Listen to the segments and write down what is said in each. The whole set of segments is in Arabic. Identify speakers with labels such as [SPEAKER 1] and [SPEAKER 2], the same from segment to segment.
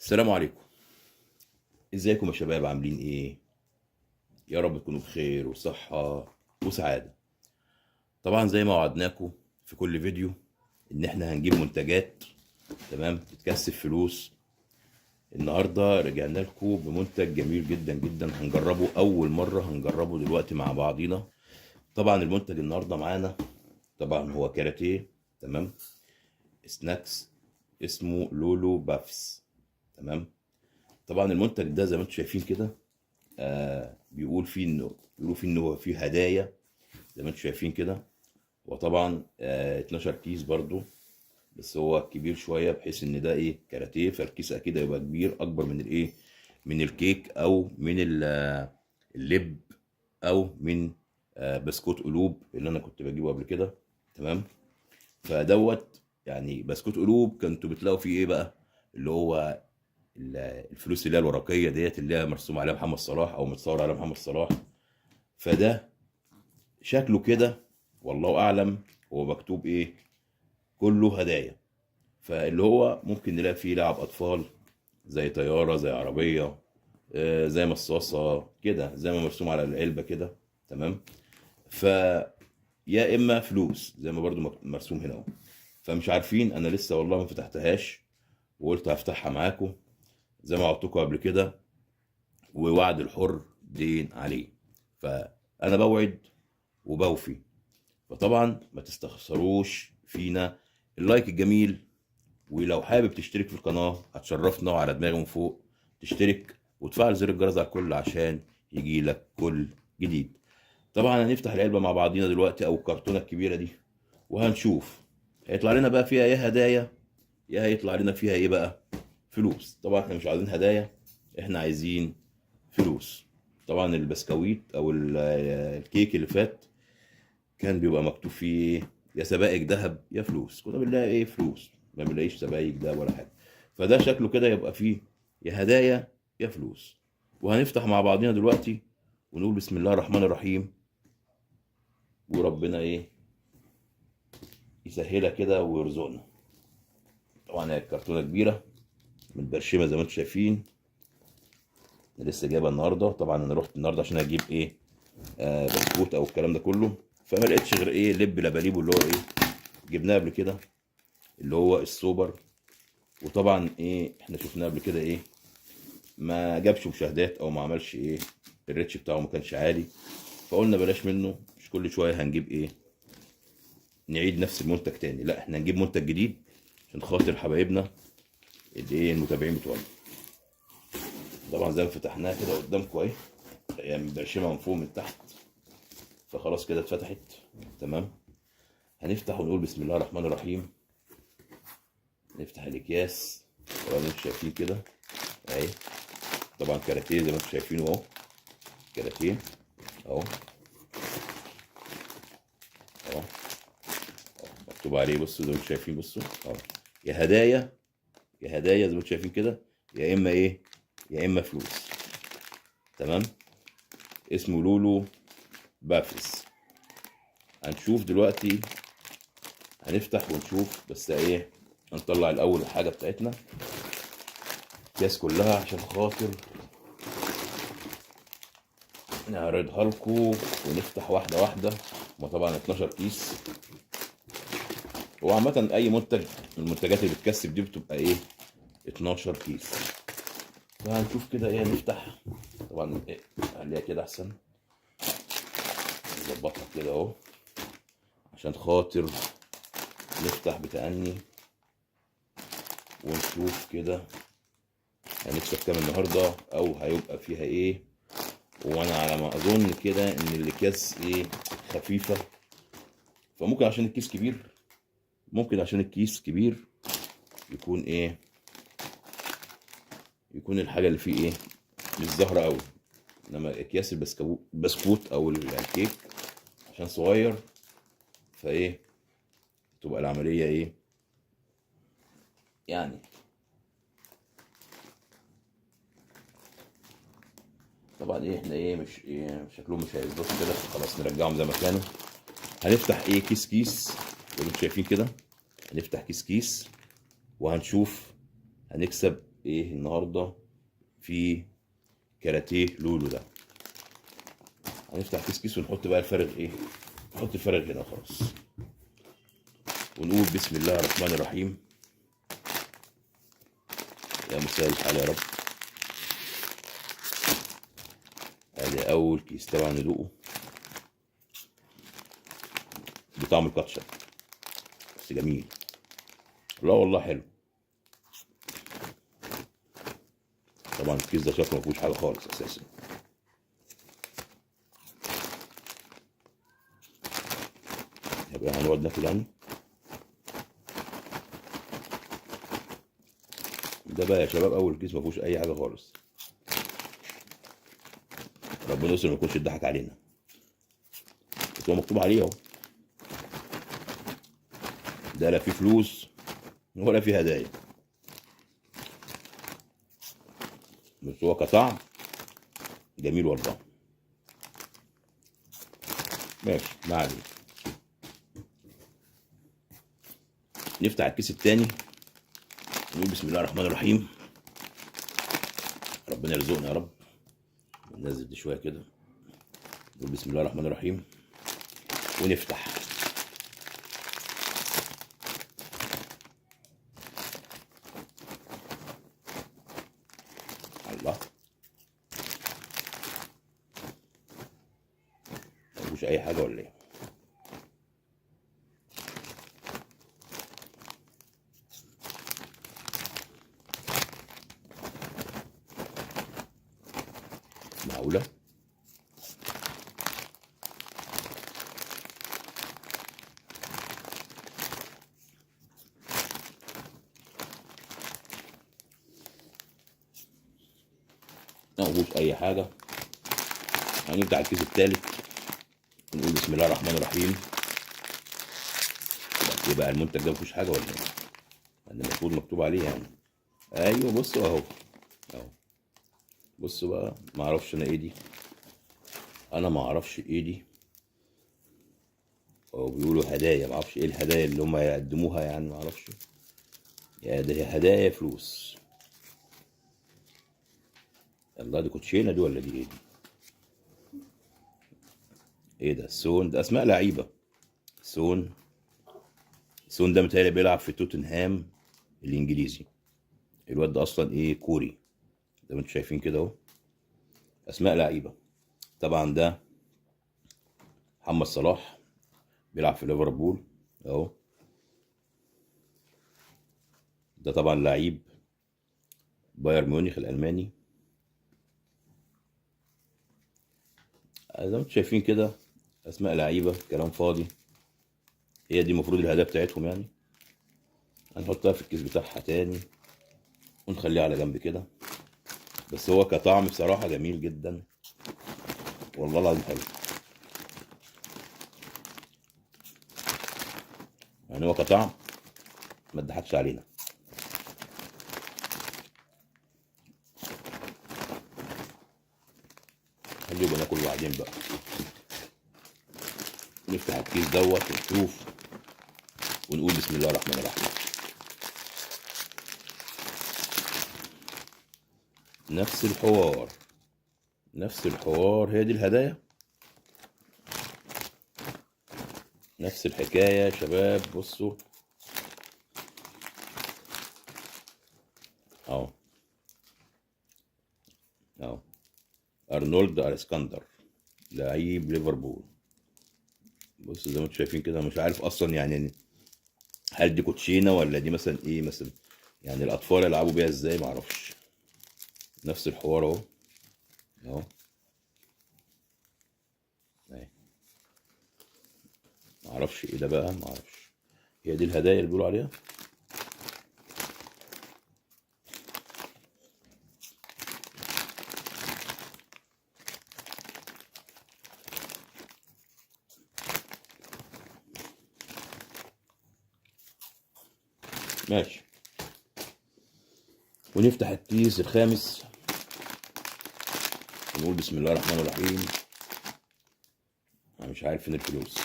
[SPEAKER 1] السلام عليكم. ازيكم يا شباب؟ عاملين ايه؟ يا رب تكونوا بخير وصحة وسعادة. طبعا زي ما وعدناكم في كل فيديو ان احنا هنجيب منتجات تمام تتكسب فلوس. النهاردة رجعنا لكم بمنتج جميل جدا جدا هنجربه اول مرة، هنجربه دلوقتي مع بعضينا. طبعا المنتج النهاردة معانا طبعا هو كاراتيه تمام، سناكس، اسمه لولو بافس تمام. طبعا المنتج ده زي ما انتم شايفين كده، بيقولوا فيه انه هو فيه هدايا زي ما انتم شايفين كده. وطبعا 12 كيس برضو، بس هو كبير شويه بحيث ان ده ايه كاراتيه، فالكيس اكيد هيبقى كبير اكبر من الايه، من الكيك او من اللب او من بسكوت قلوب اللي انا كنت بجيبه قبل كده تمام. فدوت يعني بسكوت قلوب كنتوا بتلاقوا فيه ايه بقى، اللي هو الفلوس اللي هي الورقيه ديت اللي هي مرسوم عليها محمد صلاح او متصور عليها محمد صلاح. فده شكله كده والله اعلم هو مكتوب ايه، كله هدايا. فاللي هو ممكن نلاقي فيه لعب اطفال زي طياره زي عربيه، زي مصاصه كده زي ما مرسوم على العلبه كده تمام. ف يا اما فلوس زي ما برضو مرسوم هنا اهو. فمش عارفين، انا لسه والله ما فتحتهاش وقلت هفتحها معاكم زي ما وعدتكم قبل كده، ووعد الحر دين عليه. فانا بوعد وبوفي. فطبعا ما تستخسروش فينا اللايك الجميل، ولو حابب تشترك في القناة هتشرفنا، وعلى دماغي من فوق تشترك وتفعل زر الجرس على الكل عشان يجي لك كل جديد. طبعا هنفتح العلبة مع بعضينا دلوقتي او الكرتونة الكبيرة دي، وهنشوف هيطلع لنا بقى فيها يا هدايا يا هيطلع لنا فيها ايه بقى، فلوس. طبعا احنا مش عايزين هدايا، احنا عايزين فلوس. طبعا البسكويت او الكيك اللي فات كان بيبقى مكتوب فيه ايه، يا سبائك ذهب يا فلوس، كنا بنلاقي ايه فلوس، ما بنلاقيش سبائك ده ولا حاجه. فده شكله كده يبقى فيه يا هدايا يا فلوس. وهنفتح مع بعضنا دلوقتي ونقول بسم الله الرحمن الرحيم، وربنا ايه يسهلها كده ويرزقنا. طبعا هي الكرتونه كبيره متبرشمه زي ما انتم شايفين، انا لسه جايبها النهارده. طبعا انا رحت النهارده عشان اجيب ايه، بسكوت او الكلام ده كله، فما لقيتش غير ايه لب لباليبو اللي هو ايه جبناه قبل كده، اللي هو السوبر. وطبعا ايه احنا شفناه قبل كده ايه ما جابش مشاهدات او ما عملش ايه، الريتش بتاعه ما كانش عالي. فقلنا بلاش منه، مش كل شويه هنجيب ايه نعيد نفس المنتج تاني، لا احنا هنجيب منتج جديد عشان خاطر حبايبنا اللي ايه المتابعين بتوعنا. طبعا زي ما فتحناها كده قدامكم اهي، هي مبرشمه من فوق من تحت، فخلاص كده اتفتحت تمام. هنفتح ونقول بسم الله الرحمن الرحيم. نفتح الاكياس طبعا انتوا شايفين كده اهي. طبعا كاراتيه زي ما انتوا شايفينه اهو، كاراتيه اهو اهو مكتوب عليه، بصوا زي ما انتوا شايفين، بصوا اهو يا هدايا يا هدايا زي ما انتوا شايفين كده، يا اما ايه يا اما فلوس تمام. اسمه لولو بافس. هنشوف دلوقتي، هنفتح ونشوف، بس ايه هنطلع الاول الحاجه بتاعتنا الكيس كلها عشان خاطر نعرضها لكم ونفتح واحده واحده. هما طبعا 12 كيس. هو عامة أي منتج من المنتجات اللي بتكسب دي بتبقى إيه 12 كيس. فهنشوف كده إيه نفتح. طبعا إيه خليها كده أحسن، نظبطها كده أهو عشان خاطر نفتح بتأني ونشوف كده هنكسب كام النهاردة أو هيبقى فيها إيه. وأنا على ما أظن كده إن الأكياس إيه خفيفة، فممكن عشان الكيس كبير، ممكن عشان الكيس كبير يكون إيه، يكون الحاجة اللي فيه إيه مش ظاهرة أوي. انما اكياس البسكوت او الكيك عشان صغير، فايه تبقى العمليه ايه يعني. طبعا ايه احنا ايه مش ايه شكلهم مش هيظبط كده، خلاص نرجعهم زي ما كانوا. هنفتح ايه كيس كيس زي ما انتم شايفين كده، هنفتح كيس كيس وهنشوف هنكسب ايه النهارده في كاراتيه لولو ده. هنفتح كيس ونحط بقى الفارغ ايه، نحط الفارغ هنا خلاص، ونقول بسم الله الرحمن الرحيم. يا مسهل الحال يا رب. ادي اول كيس طبعا ندوقه بطعم الكاتشب، بس جميل. لا والله حلو. طبعا الكيس ده شكله مفيهوش حاجه خالص اساسا. يبقى هنقعد ناكل يعني. ده بقى يا شباب اول كيس مفيهوش اي حاجه خالص. ربنا يستر ما يكونش اتضحك علينا، بس هو مكتوب عليه اهو. ده لا فيه فلوس ولا فيه هدايا، بس هو كطعم جميل والله. ماشي ما علينا. نفتح الكيس التاني نقول بسم الله الرحمن الرحيم. ربنا يرزقنا يا رب. ننزل دي شويه كده، نقول بسم الله الرحمن الرحيم ونفتح. الله، مفيهوش اي حاجه ولا ايه؟ معقوله؟ مفيهوش اي حاجه. هنفتح الكيس التالت ونقول بسم الله الرحمن الرحيم. ايه بقى المنتج ده مفيهوش حاجه ولا ايه؟ يعني المفروض مكتوب عليه يعني. ايوه بصوا اهو، اهو بصوا بقى. ما اعرفش انا ايه دي، انا ما اعرفش ايه دي. هو بيقولوا هدايا، ما اعرفش ايه الهدايا اللي هم يقدموها يعني، ما اعرفش. يا ده هدايا فلوس. الله، دي كوتشينه دي ولا دي ايه دي؟ ايه ده؟ سون ده اسماء لعيبه. سون، سون ده متهيألي بيلعب في توتنهام الانجليزي. الواد ده اصلا ايه، كوري، زي ما انتم شايفين كده اهو. اسماء لعيبه. طبعا ده محمد صلاح بيلعب في ليفربول اهو. ده طبعا لعيب بايرن ميونخ الالماني. زي ما انتم شايفين كده اسماء لعيبه، كلام فاضي. هي دي المفروض الهدايا بتاعتهم يعني. هنحطها في الكيس بتاعها تاني ونخليها على جنب كده. بس هو كطعم بصراحه جميل جدا والله العظيم، حلو يعني. هو كطعم ما تضحكش علينا. خليه يبقى ناكل بعدين بقى. نفتح الكيس دوت ونشوف ونقول بسم الله الرحمن الرحيم. نفس الحوار، نفس الحوار. هي دي الهدايا، نفس الحكايه يا شباب. بصوا اهو، اهو ارنولد اسكندر لعيب ليفربول. بصوا زي ما انتم شايفين كده. مش عارف اصلا يعني هل دي كوتشينه ولا دي مثلا ايه مثلا، يعني الاطفال يلعبوا بيها ازاي، معرفش. نفس الحوار اهو، اهو اهي. معرفش ايه ده بقى، معرفش. هي دي الهدايا اللي بيقولوا عليها. ماشي. ونفتح الكيس الخامس ونقول بسم الله الرحمن الرحيم. انا مش عارف فين الفلوس.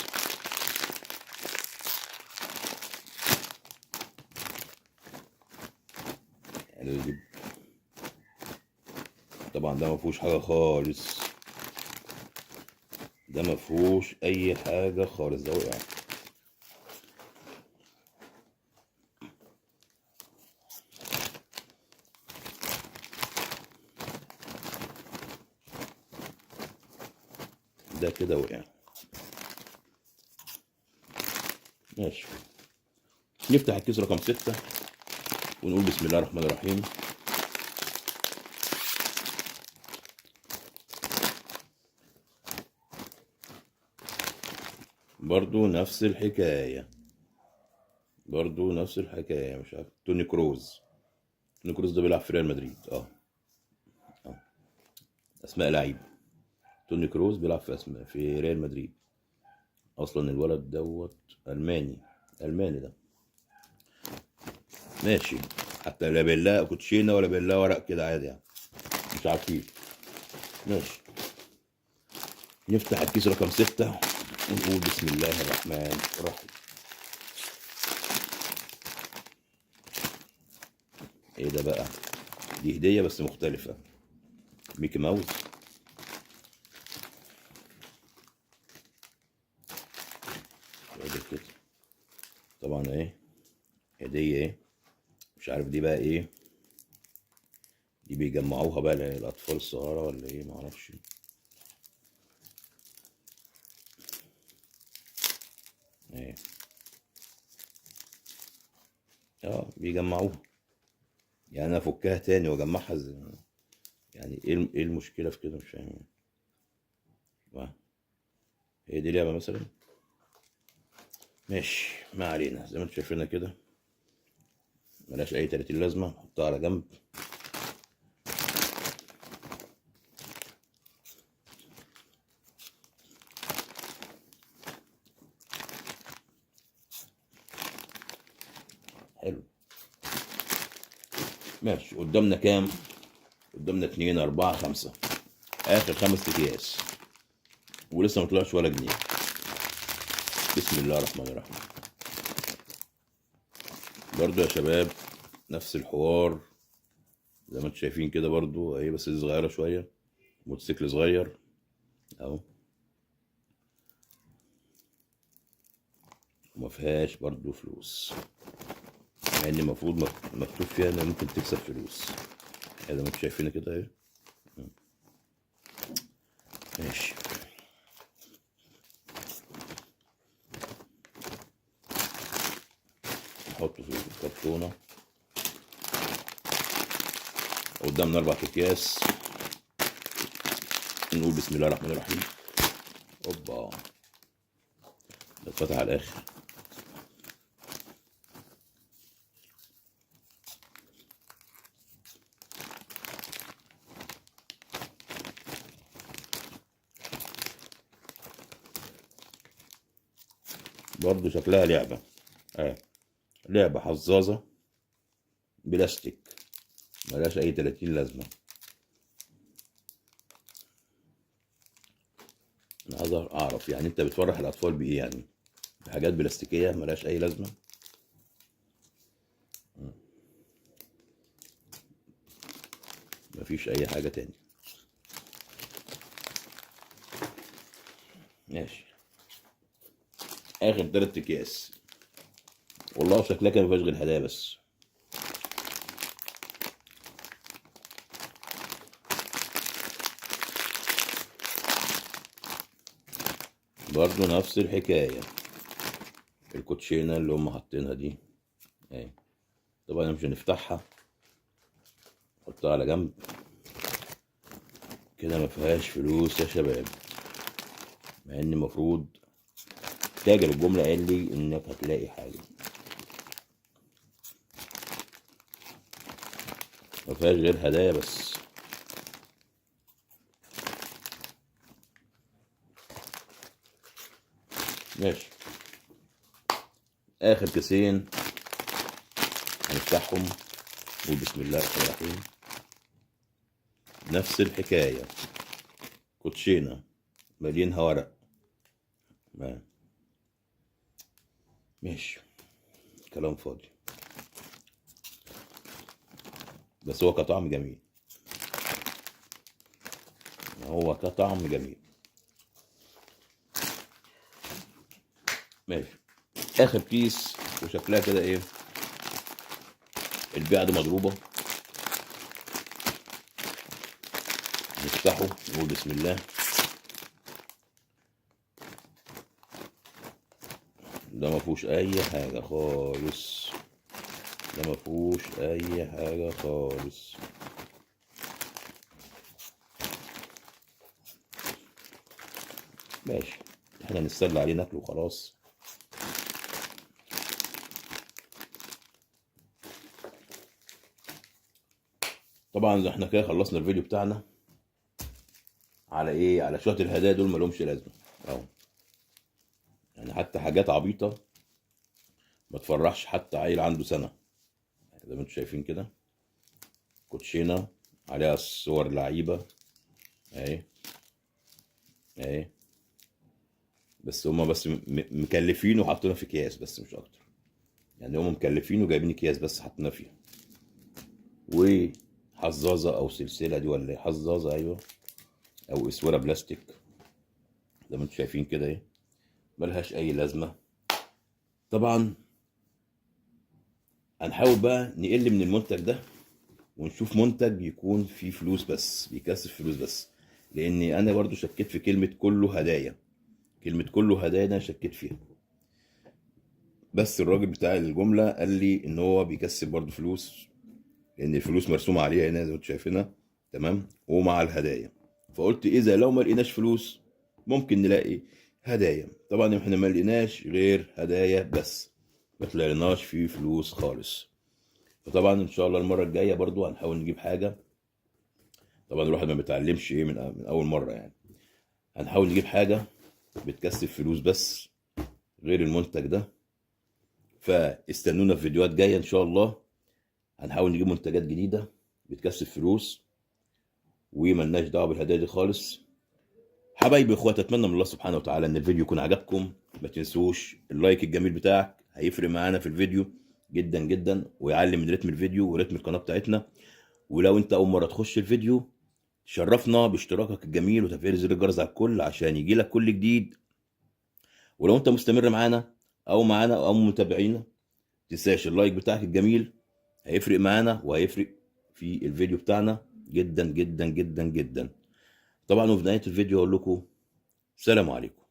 [SPEAKER 1] قلب طبعا ده مفهوش حاجة خالص، ده مفهوش أي حاجة خالص، ده وقع. ده كده وقع. ماشي، نفتح الكيس رقم 6 ونقول بسم الله الرحمن الرحيم. برضو نفس الحكاية، برضو نفس الحكاية. مش عارف، توني كروز. توني كروز ده بيلعب في ريال مدريد. أسماء لعيب. توني كروز بيلعب في ريال مدريد. أصلا الولد دوت ألماني، ألماني ده. ماشي، حتى لا بالله كوتشينة ولا بالله ورق كده عادي يعني، مش عارفين. ماشي، نفتح الكيس رقم 6 ونقول بسم الله الرحمن الرحيم. ايه ده بقى؟ دي هدية بس مختلفة، ميكي ماوس. ده كده طبعا ايه، هدية ايه، مش عارف دي بقى ايه، دي بيجمعوها بقى للأطفال الصغيرة ولا ايه، معرفش. ايه، بيجمعوها يعني. انا افكها تاني واجمعها يعني ايه المشكلة في كده؟ مش فاهم. هي دي لعبة مثلا؟ ماشي، ما علينا. زي ما انتم شايفينها كده، ملهاش اي 30 لازمة، نحطها على جنب. حلو. ماشي، قدامنا كام؟ قدامنا 2 4 5، اخر 5 اكياس ولسه ما طلعش ولا جنيه. بسم الله الرحمن الرحيم. برضو يا شباب نفس الحوار زي ما انتم شايفين كده، برضو اهي، بس دي صغيرة شوية، موتوسيكل صغير اهو، وما فيهاش برضو فلوس، مع ان المفروض مكتوب فيها ان ممكن تكسب فلوس. زي ما انتم شايفين كده اهي. ماشي، نحطه في الكرتونة. قدامنا 4 اكياس، نقول بسم الله الرحمن الرحيم. اوبا، ده اتفتح على الاخر. برضو شكلها لعبة، لعبة حظاظة بلاستيك، ملهاش اي 30 لازمة. انا عايز اعرف يعني انت بتفرح الاطفال بايه يعني؟ بحاجات بلاستيكية ملهاش اي لازمة؟ مفيش اي حاجة تاني. ماشي، اخر 3 اكياس. والله شكلها كده مفيهاش غير هدايا بس. برضو نفس الحكاية، الكوتشينة اللي هم حاطينها دي اهي. طبعا مش هنفتحها، نحطها على جنب كده. ما فيهاش فلوس يا شباب، مع ان المفروض تاجر الجملة قال لي انك هتلاقي حاجة. ما فيهاش غير هدايا بس. ماشي، اخر كيسين هنفتحهم، نقول بسم الله الرحمن الرحيم. نفس الحكاية، كوتشينة مليانها ورق. ماشي، كلام فاضي، بس هو كطعم جميل. هو كطعم جميل. ماشي، اخر كيس وشكلها كده ايه، البيعة دي مضروبة. نفتحه نقول بسم الله. ده ما فيهوش اي حاجة خالص، ده ما فيهوش اي حاجة خالص. ماشي، احنا نستنى عليه ناكله وخلاص. طبعا احنا كده خلصنا الفيديو بتاعنا على ايه، على شويه الهدايا دول مالهمش لازمه اهو، يعني حتى حاجات عبيطه ما تفرحش حتى عيل عنده سنه. زي ما انتم شايفين كده، كوتشينه عليها صور لعيبه اهي اهي، بس هما بس مكلفين وحاطينها في اكياس بس مش اكتر. يعني هما مكلفين وجايبين اكياس بس حاطينها فيها. وحظاظه او سلسله دي ولا ايه، حظاظه ايوه، او اسوره بلاستيك زي ما انتم شايفين كده ايه، ملهاش اي لازمه. طبعا هنحاول بقى نقل من المنتج ده ونشوف منتج يكون فيه فلوس بس، بيكسب فلوس بس. لاني انا برضو شكيت في كلمة كله هدايا، كلمة كله هدايا ده انا شكيت فيها، بس الراجل بتاع الجملة قال لي ان هو بيكسب برضو فلوس، لان الفلوس مرسومة عليها هنا زي ما انتم شايفينها تمام، ومع الهدايا. فقلت اذا لو ما لقيناش فلوس ممكن نلاقي هدايا. طبعا احنا ما لقيناش غير هدايا بس، ما طلعناش فيه فلوس خالص. فطبعا ان شاء الله المره الجايه برضو هنحاول نجيب حاجه. طبعا الواحد ما بيتعلمش ايه من اول مره يعني. هنحاول نجيب حاجه بتكسب فلوس بس غير المنتج ده. فاستنونا في فيديوهات جايه ان شاء الله، هنحاول نجيب منتجات جديده بتكسب فلوس وملناش دعوه بالهدايا دي خالص. حبايبي اخواتي، اتمنى من الله سبحانه وتعالى ان الفيديو يكون عجبكم. ما تنسوش اللايك الجميل بتاعك هيفرق معانا في الفيديو جدا جدا، ويعلي من رتم الفيديو ورتم القناه بتاعتنا. ولو انت اول مره تخش الفيديو، شرفنا باشتراكك الجميل وتفعيل زر الجرس على الكل عشان يجيلك كل جديد. ولو انت مستمر معانا او متابعينا، تنساش اللايك بتاعك الجميل هيفرق معانا وهيفرق في الفيديو بتاعنا جدا جدا جدا جدا. طبعا وفي نهايه الفيديو اقول لكم سلام عليكم.